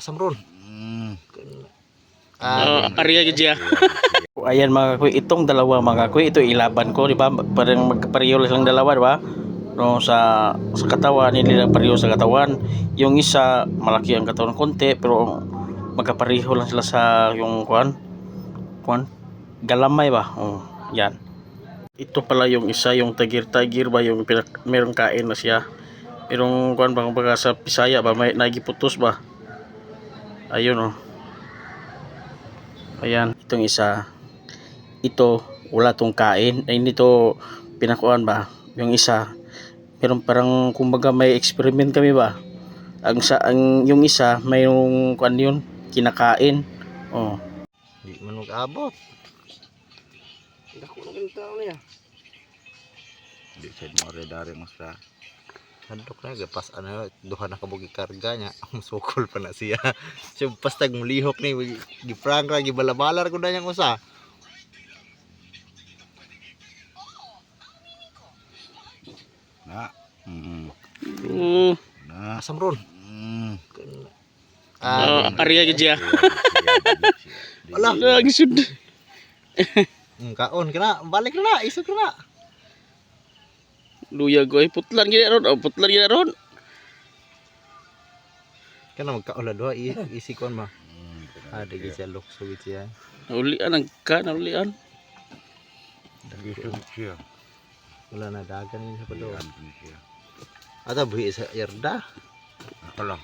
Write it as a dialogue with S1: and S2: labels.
S1: Asam ron.
S2: Ariya gid siya. Ayan mga kuy, itong dalawa mga kuy, ito ilaban ko, di ba? Parang magkapareho lang dalawa, di ba? No, sa katawan, hindi lang pareho sa katawan. Yung isa malaki ang katawan konti, pero magkapareho lang sila sa yung kuan galamay ba? Oh, yan. Ito pala yung isa, yung tagir-tagir ba, yung merong kain na siya. Merong kuan bang baga sa Bisaya ba, may nagiputos ba? Ayun oh. Ayan, itong isa. Ito wala tong kain. Ay nito pinakuan ba? Yung isa, meron parang kumbaga may experiment kami ba? Ang yung isa mayong kuan yun, kinakain. Oh.
S1: Di man mag-abot. Dako na ganito tao niya. Di sad mo dari mas ra. Handok na gapas ano duha na kabugi karga nya. Sukol pa na siya. So pastag mulihok ni giprank ra gibalabalar ko na yang usa. Na. Na asam ron.
S2: Ariya gid siya.
S1: Wala.
S2: Lagi sud.
S1: Kaon kana balik na isog na.
S2: Luya ko ay putlan gid ron, putlan gid ron.
S1: Kana magkaon la duha isikon ma. Ada gid siya lukso gid siya.
S2: Naulian ang naulian.
S1: Wala na dagan ni sa pado. Ata buhi sa yarda. Ako lang.